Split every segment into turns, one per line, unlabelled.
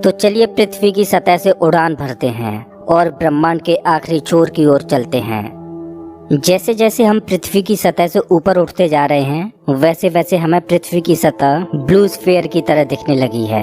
तो चलिए पृथ्वी की सतह से उड़ान भरते हैं और ब्रह्मांड के आखिरी छोर की ओर चलते हैं। जैसे जैसे हम पृथ्वी की सतह से ऊपर उठते जा रहे हैं वैसे वैसे हमें पृथ्वी की सतह ब्लू स्फीयर की तरह दिखने लगी है।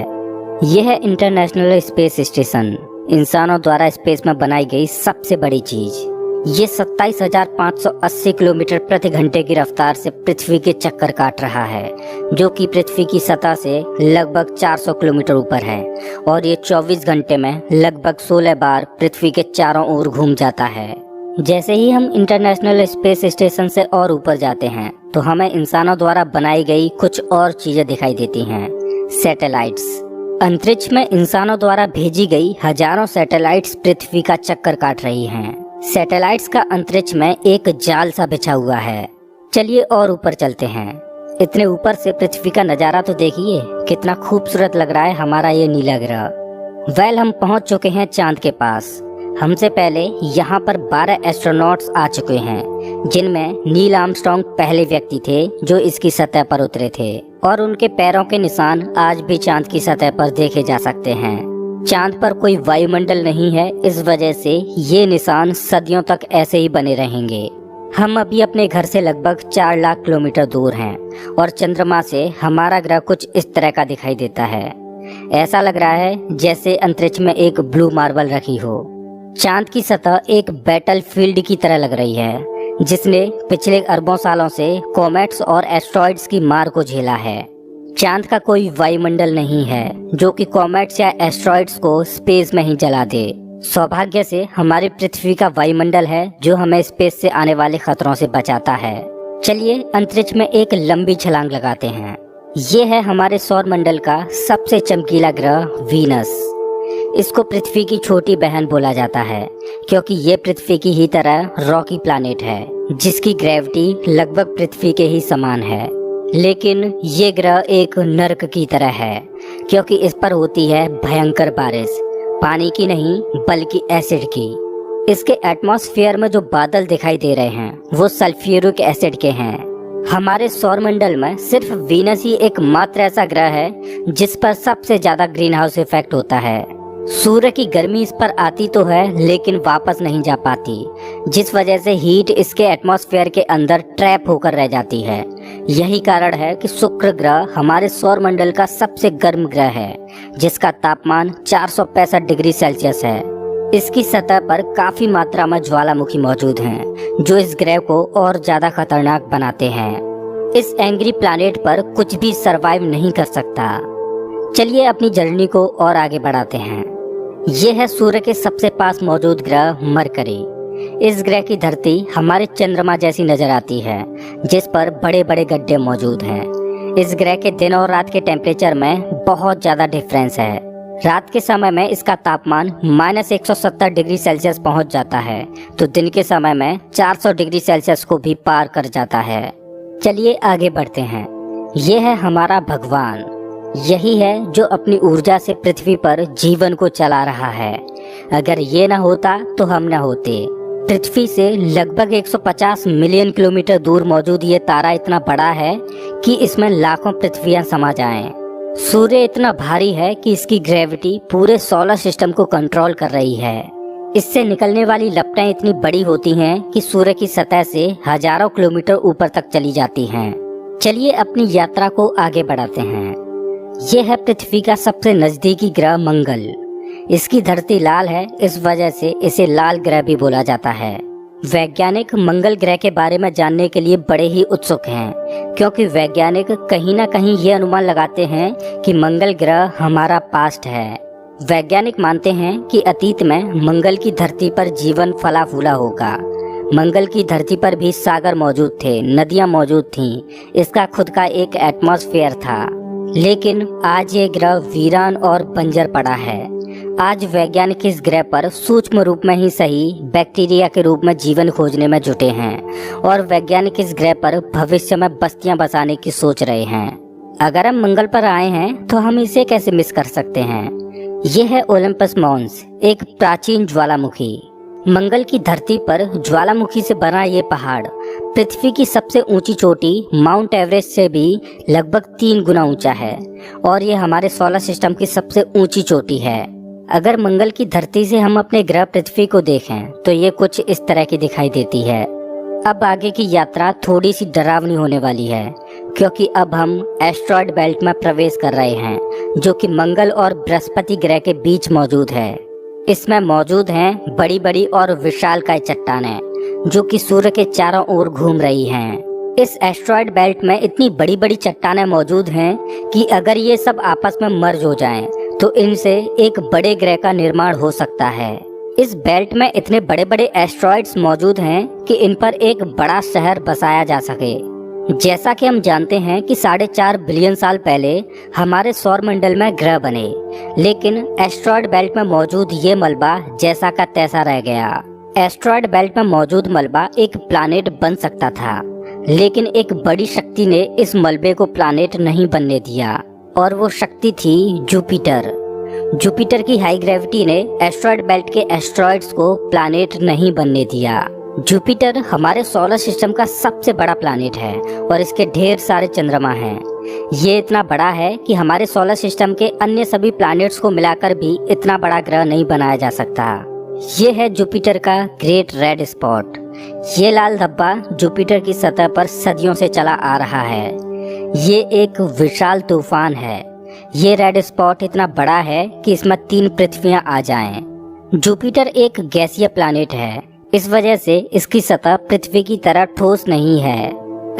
यह है इंटरनेशनल स्पेस स्टेशन, इंसानों द्वारा स्पेस में बनाई गई सबसे बड़ी चीज। ये 27,580 किलोमीटर प्रति घंटे की रफ्तार से पृथ्वी के चक्कर काट रहा है, जो कि पृथ्वी की सतह से लगभग 400 किलोमीटर ऊपर है। और ये 24 घंटे में लगभग 16 बार पृथ्वी के चारों ओर घूम जाता है। जैसे ही हम इंटरनेशनल स्पेस स्टेशन से और ऊपर जाते हैं तो हमें इंसानों द्वारा बनाई गई कुछ और चीजें दिखाई देती हैं। सैटेलाइट्स। अंतरिक्ष में इंसानों द्वारा भेजी गई हजारों सैटेलाइट्स पृथ्वी का चक्कर काट रही हैं। सैटेलाइट्स का अंतरिक्ष में एक जाल सा बिछा हुआ है। चलिए और ऊपर चलते हैं। इतने ऊपर से पृथ्वी का नज़ारा तो देखिए, कितना खूबसूरत लग रहा है हमारा ये नीला ग्रह। हम पहुंच चुके हैं चांद के पास। हमसे पहले यहाँ पर 12 एस्ट्रोनॉट्स आ चुके हैं, जिनमें नील आर्मस्ट्रांग पहले व्यक्ति थे जो इसकी सतह पर उतरे थे, और उनके पैरों के निशान आज भी चांद की सतह पर देखे जा सकते हैं। चांद पर कोई वायुमंडल नहीं है, इस वजह से ये निशान सदियों तक ऐसे ही बने रहेंगे। हम अभी अपने घर से लगभग 4 लाख किलोमीटर दूर हैं और चंद्रमा से हमारा ग्रह कुछ इस तरह का दिखाई देता है। ऐसा लग रहा है जैसे अंतरिक्ष में एक ब्लू मार्बल रखी हो। चांद की सतह एक बैटल फील्ड की तरह लग रही है, जिसने पिछले अरबों सालों से कॉमेट्स और एस्ट्रॉइड्स की मार को झेला है। चांद का कोई वायुमंडल नहीं है जो कि कॉमेट्स या एस्ट्रॉइड्स को स्पेस में ही जला दे। सौभाग्य से हमारी पृथ्वी का वायुमंडल है जो हमें स्पेस से आने वाले खतरों से बचाता है। चलिए अंतरिक्ष में एक लंबी छलांग लगाते हैं। ये है हमारे सौर मंडल का सबसे चमकीला ग्रह वीनस। इसको पृथ्वी की छोटी बहन बोला जाता है क्योंकि ये पृथ्वी की ही तरह रॉकी प्लैनेट है, जिसकी ग्रेविटी लगभग पृथ्वी के ही समान है। लेकिन ये ग्रह एक नर्क की तरह है क्योंकि इस पर होती है भयंकर बारिश, पानी की नहीं बल्कि एसिड की। इसके एटमॉस्फेयर में जो बादल दिखाई दे रहे हैं वो सल्फ्यूरिक एसिड के हैं। हमारे सौरमंडल में सिर्फ वीनस ही एकमात्र ऐसा ग्रह है जिस पर सबसे ज्यादा ग्रीन हाउस इफेक्ट होता है। सूर्य की गर्मी इस पर आती तो है लेकिन वापस नहीं जा पाती, जिस वजह से हीट इसके एटमॉस्फेयर के अंदर ट्रैप होकर रह जाती है। यही कारण है कि शुक्र ग्रह हमारे सौरमंडल का सबसे गर्म ग्रह है, जिसका तापमान 465 डिग्री सेल्सियस है। इसकी सतह पर काफी मात्रा में ज्वालामुखी मौजूद हैं, जो इस ग्रह को और ज्यादा खतरनाक बनाते हैं। इस एंग्री प्लैनेट पर कुछ भी सरवाइव नहीं कर सकता। चलिए अपनी जर्नी को और आगे बढ़ाते हैं। यह है सूर्य के सबसे पास मौजूद ग्रह मरकरी। इस ग्रह की धरती हमारे चंद्रमा जैसी नजर आती है, जिस पर बड़े बड़े गड्ढे मौजूद हैं। इस ग्रह के दिन और रात के टेम्परेचर में बहुत ज्यादा डिफरेंस है। रात के समय में इसका तापमान -170 डिग्री सेल्सियस पहुंच जाता है, तो दिन के समय में 400 डिग्री सेल्सियस को भी पार कर जाता है। चलिए आगे बढ़ते हैं। यह है हमारा भगवान। यही है जो अपनी ऊर्जा से पृथ्वी पर जीवन को चला रहा है। अगर ये न होता तो हम न होते। पृथ्वी से लगभग 150 मिलियन किलोमीटर दूर मौजूद ये तारा इतना बड़ा है कि इसमें लाखों पृथ्वियां समा जाएं। सूर्य इतना भारी है कि इसकी ग्रेविटी पूरे सोलर सिस्टम को कंट्रोल कर रही है। इससे निकलने वाली लपटें इतनी बड़ी होती हैं कि सूर्य की सतह से हजारों किलोमीटर ऊपर तक चली जाती हैं। चलिए अपनी यात्रा को आगे बढ़ाते हैं। यह है पृथ्वी का सबसे नजदीकी ग्रह मंगल। इसकी धरती लाल है, इस वजह से इसे लाल ग्रह भी बोला जाता है। वैज्ञानिक मंगल ग्रह के बारे में जानने के लिए बड़े ही उत्सुक हैं, क्योंकि वैज्ञानिक कहीं ना कहीं ये अनुमान लगाते हैं कि मंगल ग्रह हमारा पास्ट है। वैज्ञानिक मानते हैं कि अतीत में मंगल की धरती पर जीवन फला फूला होगा। मंगल की धरती पर भी सागर मौजूद थे, नदियां मौजूद थीं, इसका खुद का एक एटमॉस्फेयर था। लेकिन आज ये ग्रह वीरान और बंजर पड़ा है। आज वैज्ञानिक इस ग्रह पर सूक्ष्म रूप में ही सही बैक्टीरिया के रूप में जीवन खोजने में जुटे हैं, और वैज्ञानिक इस ग्रह पर भविष्य में बस्तियां बसाने की सोच रहे हैं। अगर हम मंगल पर आए हैं तो हम इसे कैसे मिस कर सकते हैं। यह है ओलंपस मॉन्स, एक प्राचीन ज्वालामुखी। मंगल की धरती पर ज्वालामुखी से बना ये पहाड़ पृथ्वी की सबसे ऊंची चोटी माउंट एवरेस्ट से भी लगभग 3 गुना ऊंचा है और ये हमारे सोलर सिस्टम की सबसे ऊंची चोटी है। अगर मंगल की धरती से हम अपने ग्रह पृथ्वी को देखें तो ये कुछ इस तरह की दिखाई देती है। अब आगे की यात्रा थोड़ी सी डरावनी होने वाली है, क्योंकि अब हम एस्ट्रॉयड बेल्ट में प्रवेश कर रहे हैं जो कि मंगल और बृहस्पति ग्रह के बीच मौजूद है। इसमें मौजूद हैं बड़ी बड़ी और विशालकाय चट्टानें जो कि सूर्य के चारों ओर घूम रही हैं। इस एस्ट्रॉयड बेल्ट में इतनी बड़ी बड़ी चट्टानें मौजूद हैं कि अगर ये सब आपस में मर्ज हो जाएं, तो इनसे एक बड़े ग्रह का निर्माण हो सकता है। इस बेल्ट में इतने बड़े बड़े एस्ट्रॉयड्स मौजूद हैं कि इन पर एक बड़ा शहर बसाया जा सके। जैसा कि हम जानते हैं कि 4.5 बिलियन साल पहले हमारे सौर मंडल में ग्रह बने, लेकिन एस्ट्रॉयड बेल्ट में मौजूद ये मलबा जैसा का तैसा रह गया। एस्ट्रॉयड बेल्ट में मौजूद मलबा एक प्लैनेट बन सकता था, लेकिन एक बड़ी शक्ति ने इस मलबे को प्लैनेट नहीं बनने दिया और वो शक्ति थी जुपिटर। जुपिटर की हाई ग्रेविटी ने एस्ट्रॉयड बेल्ट के एस्ट्रॉयड्स को प्लैनेट नहीं बनने दिया। जुपिटर हमारे सोलर सिस्टम का सबसे बड़ा प्लैनेट है और इसके ढेर सारे चंद्रमा हैं। ये इतना बड़ा है कि हमारे सोलर सिस्टम के अन्य सभी प्लैनेट्स को मिलाकर भी इतना बड़ा ग्रह नहीं बनाया जा सकता। ये है जुपिटर का ग्रेट रेड स्पॉट। ये लाल धब्बा जुपिटर की सतह पर सदियों से चला आ रहा है। ये एक विशाल तूफान है। ये रेड स्पॉट इतना बड़ा है कि इसमें 3 पृथ्वियां आ जाएं। जुपिटर एक गैसीय प्लैनेट है, इस वजह से इसकी सतह पृथ्वी की तरह ठोस नहीं है।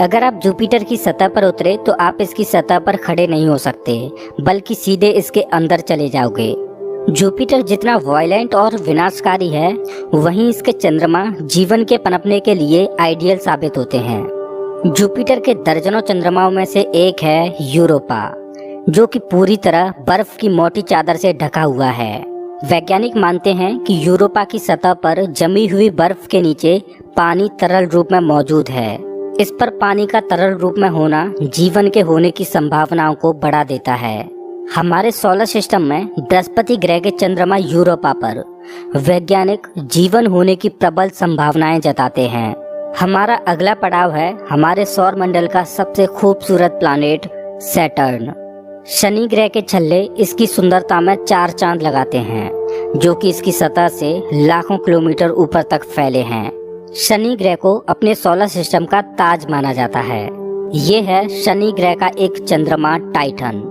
अगर आप जुपिटर की सतह पर उतरे तो आप इसकी सतह पर खड़े नहीं हो सकते, बल्कि सीधे इसके अंदर चले जाओगे। जुपिटर जितना वायलेंट और विनाशकारी है, वहीं इसके चंद्रमा जीवन के पनपने के लिए आइडियल साबित होते हैं। जुपिटर के दर्जनों चंद्रमाओं में से एक है यूरोपा, जो कि पूरी तरह बर्फ की मोटी चादर से ढका हुआ है। वैज्ञानिक मानते हैं कि यूरोपा की सतह पर जमी हुई बर्फ के नीचे पानी तरल रूप में मौजूद है। इस पर पानी का तरल रूप में होना जीवन के होने की संभावनाओं को बढ़ा देता है। हमारे सोलर सिस्टम में बृहस्पति ग्रह के चंद्रमा यूरोपा पर वैज्ञानिक जीवन होने की प्रबल संभावनाएं जताते हैं। हमारा अगला पड़ाव है हमारे सौर मंडल का सबसे खूबसूरत प्लैनेट सैटर्न। शनि ग्रह के छल्ले इसकी सुंदरता में 4 चांद लगाते हैं, जो कि इसकी सतह से लाखों किलोमीटर ऊपर तक फैले हैं। शनि ग्रह को अपने सोलर सिस्टम का ताज माना जाता है। ये है शनि ग्रह का एक चंद्रमा टाइटन।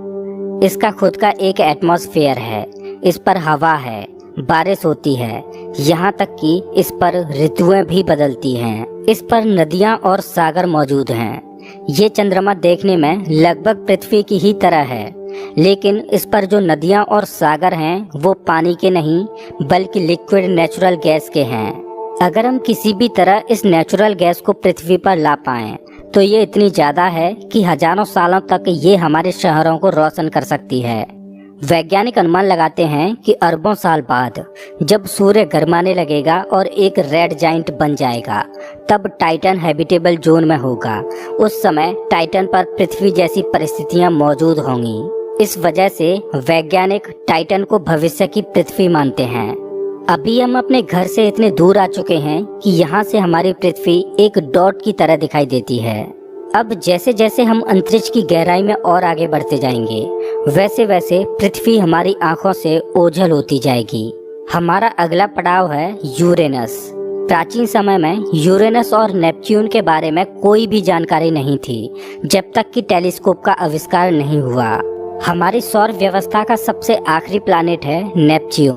इसका खुद का एक एटमॉस्फेयर है, इस पर हवा है, बारिश होती है, यहाँ तक कि इस पर ऋतुएं भी बदलती हैं। इस पर नदियाँ और सागर मौजूद हैं। ये चंद्रमा देखने में लगभग पृथ्वी की ही तरह है, लेकिन इस पर जो नदियाँ और सागर हैं वो पानी के नहीं बल्कि लिक्विड नेचुरल गैस के हैं। अगर हम किसी भी तरह इस नेचुरल गैस को पृथ्वी पर ला पाएं तो ये इतनी ज़्यादा है कि हजारों सालों तक ये हमारे शहरों को रोशन कर सकती है। वैज्ञानिक अनुमान लगाते हैं कि अरबों साल बाद जब सूर्य गर्माने लगेगा और एक रेड जाइंट बन जाएगा, तब टाइटन हैबिटेबल जोन में होगा। उस समय टाइटन पर पृथ्वी जैसी परिस्थितियां मौजूद होंगी। इस वजह से वैज्ञानिक टाइटन को भविष्य की पृथ्वी मानते हैं। अभी हम अपने घर से इतने दूर आ चुके हैं कि यहाँ से हमारी पृथ्वी एक डॉट की तरह दिखाई देती है। अब जैसे जैसे हम अंतरिक्ष की गहराई में और आगे बढ़ते जाएंगे, वैसे वैसे पृथ्वी हमारी आंखों से ओझल होती जाएगी। हमारा अगला पड़ाव है यूरेनस। प्राचीन समय में यूरेनस और नेपच्यून के बारे में कोई भी जानकारी नहीं थी, जब तक कि टेलीस्कोप का आविष्कार नहीं हुआ। हमारी सौर व्यवस्था का सबसे आखिरी प्लैनेट है नेपच्यून।